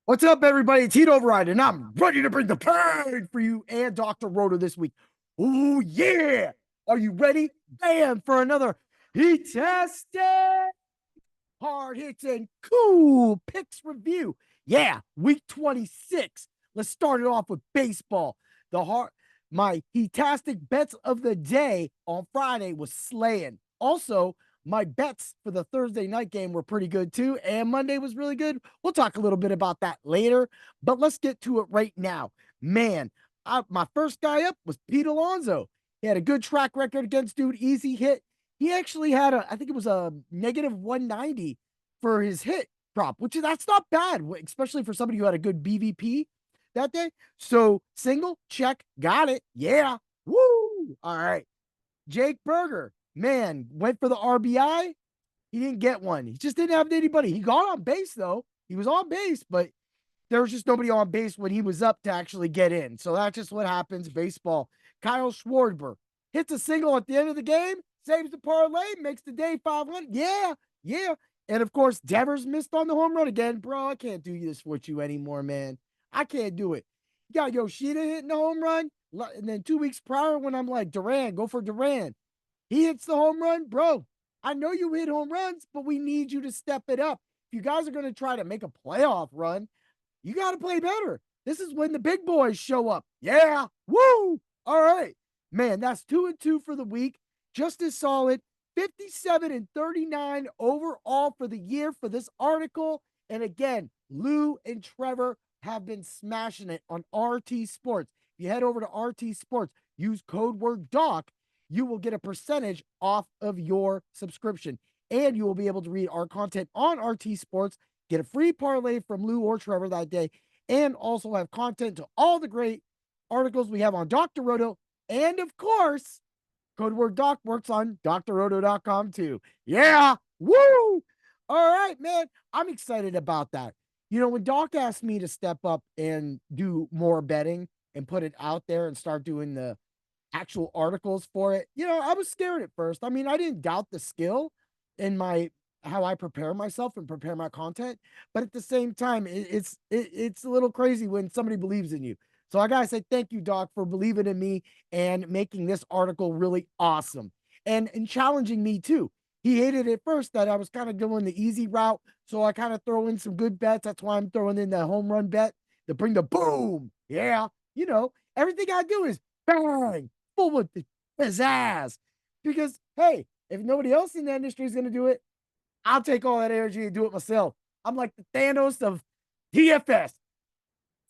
What's up, everybody? It's Heat Override, and I'm ready to bring the pain for you and Dr. Roto this week. Oh, yeah. Are you ready? Bam, for another Heat-tastic hard hits and cool picks review. Yeah, week 26. Let's start it off with baseball. My Heat-tastic bets of the day on Friday was slaying. Also, my bets for the Thursday night game were pretty good too, and Monday was really good. We'll talk a little bit about that later, but let's get to it right now. Man, my first guy up was Pete Alonso. He had a good track record against dude, easy hit. He actually had I think it was a negative 190 for his hit prop, that's not bad, especially for somebody who had a good BVP that day. So single, check, got it. Yeah. Woo. All right. Jake Berger, man, went for the RBI. He didn't get one. He just didn't have anybody. He got on base though. He was on base, but there was just nobody on base when he was up to actually get in. So that's just what happens. Baseball. Kyle Schwarber hits a single at the end of the game, saves the parlay, makes the day 5-1. Yeah, yeah. And of course, Devers missed on the home run again. Bro, I can't do this with you anymore, man. I can't do it. You got Yoshida hitting the home run. And then 2 weeks prior, when I'm like, Duran, go for Duran. He hits the home run. Bro, I know you hit home runs, but we need you to step it up. If you guys are going to try to make a playoff run, you got to play better. This is when the big boys show up. Yeah. Woo. All right. Man, that's 2-2 for the week. Just as solid. 57 and 39 overall for the year for this article. And again, Lou and Trevor have been smashing it on RT Sports. If you head over to RT Sports, use code word DOC, you will get a percentage off of your subscription. And you will be able to read our content on RT Sports, get a free parlay from Lou or Trevor that day, and also have content to all the great articles we have on Dr. Roto. And of course, code word doc works on drroto.com too. Yeah. Woo. All right, man. I'm excited about that. You know, when Doc asked me to step up and do more betting and put it out there and start doing the actual articles for it, I was scared at first. I mean, I didn't doubt the skill in my how I prepare myself and prepare my content, but at the same time, it's a little crazy when somebody believes in you. So I gotta say thank you, Doc, for believing in me and making this article really awesome and challenging me too. He hated it first that I was kind of going the easy route, so I kind of throw in some good bets. That's why I'm throwing in the home run bet to bring the boom. Yeah, everything I do is bang, full with the pizzazz. Because hey, if nobody else in the industry is going to do it, I'll take all that energy and do it myself. I'm like the Thanos of DFS.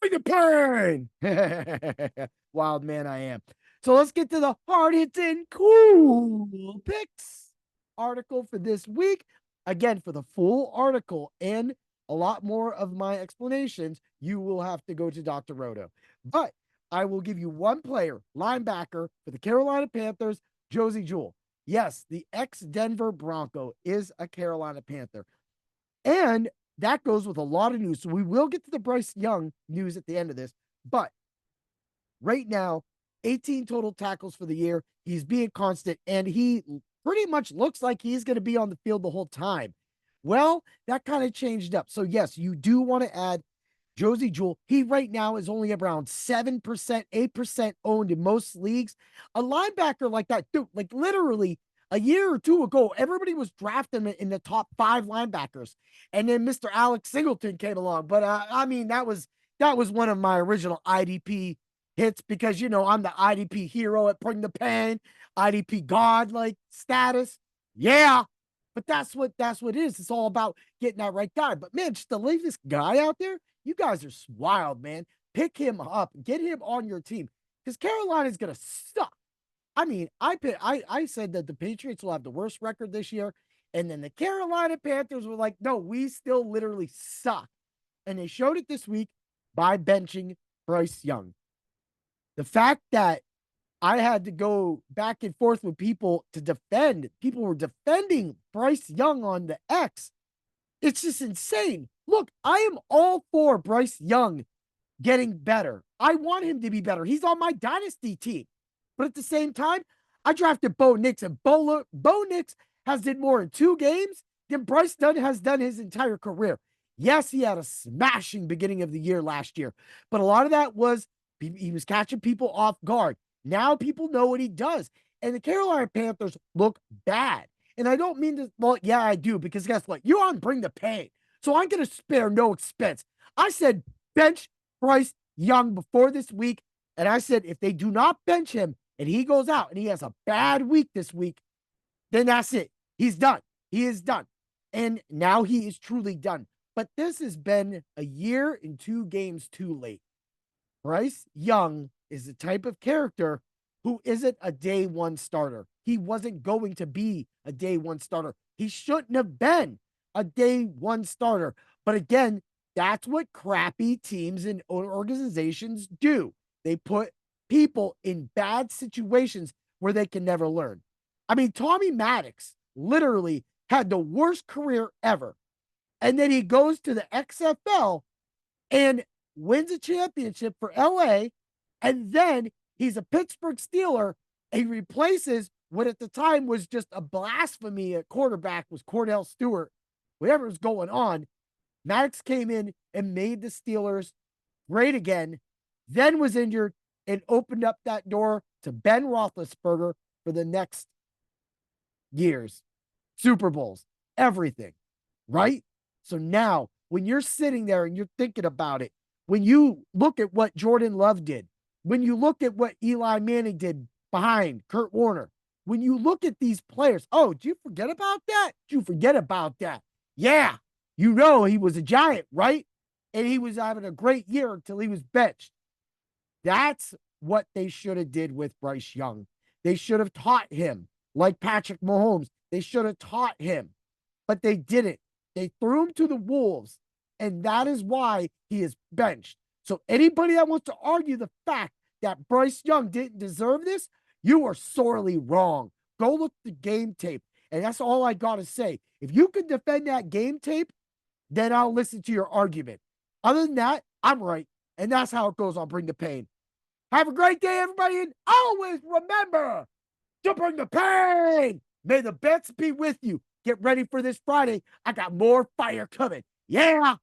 Bring the pain. Wild man I am. So let's get to the hard hits and cool picks article for this week. Again, for the full article and a lot more of my explanations, you will have to go to Dr. Roto. But I will give you one player, linebacker for the Carolina Panthers, Josie Jewell. Yes, the ex-Denver Bronco is a Carolina Panther. And that goes with a lot of news. So we will get to the Bryce Young news at the end of this. But right now, 18 total tackles for the year. He's being constant, and he pretty much looks like he's going to be on the field the whole time. Well, that kind of changed up. So, yes, you do want to add Josie Jewell. He right now is only around 7%, 8% owned in most leagues. A linebacker like that, dude, like literally a year or two ago, everybody was drafting in the top 5 linebackers. And then Mr. Alex Singleton came along. But I mean, that was one of my original IDP hits because I'm the IDP hero at putting the pen, IDP god like status. Yeah. But that's what it is. It's all about getting that right guy. But man, just to leave this guy out there, you guys are wild, man. Pick him up, get him on your team because Carolina's gonna suck. I mean, I said that the Patriots will have the worst record this year, and then the Carolina Panthers were like, no, we still literally suck, and they showed it this week by benching Bryce Young. The fact that I had to go back and forth with people to defend. People were defending Bryce Young on the X. It's just insane. Look, I am all for Bryce Young getting better. I want him to be better. He's on my dynasty team. But at the same time, I drafted Bo Nix, and Bo Nix has did more in 2 games than Bryce Dunn has done his entire career. Yes, he had a smashing beginning of the year last year, but a lot of that was he was catching people off guard. Now people know what he does. And the Carolina Panthers look bad. And I don't mean to, well, yeah, I do, because guess what? You're on Bring the Pain. So I'm going to spare no expense. I said bench Bryce Young before this week. And I said if they do not bench him and he goes out and he has a bad week this week, then that's it. He's done. He is done. And now he is truly done. But this has been a year and 2 games too late. Bryce Young is the type of character who isn't a day one starter. He wasn't going to be a day one starter. He shouldn't have been a day one starter. But again, that's what crappy teams and organizations do. They put people in bad situations where they can never learn. I mean, Tommy Maddox literally had the worst career ever. And then he goes to the XFL and wins a championship for LA. And then he's a Pittsburgh Steeler. And he replaces what at the time was just a blasphemy at quarterback was Cordell Stewart. Whatever was going on, Maddox came in and made the Steelers great again, then was injured and opened up that door to Ben Roethlisberger for the next years, Super Bowls, everything, right? So now, when you're sitting there and you're thinking about it, when you look at what Jordan Love did, when you look at what Eli Manning did behind Kurt Warner, when you look at these players, oh, did you forget about that? Did you forget about that? Yeah, you know he was a giant, right? And he was having a great year until he was benched. That's what they should have did with Bryce Young. They should have taught him, like Patrick Mahomes. They should have taught him, but they didn't. They threw him to the wolves, and that is why he is benched. So anybody that wants to argue the fact that Bryce Young didn't deserve this, you are sorely wrong. Go look at the game tape, and that's all I got to say. If you can defend that game tape, then I'll listen to your argument. Other than that, I'm right, and that's how it goes on Bring the Pain. Have a great day, everybody, and always remember to bring the pain. May the bets be with you. Get ready for this Friday. I got more fire coming. Yeah.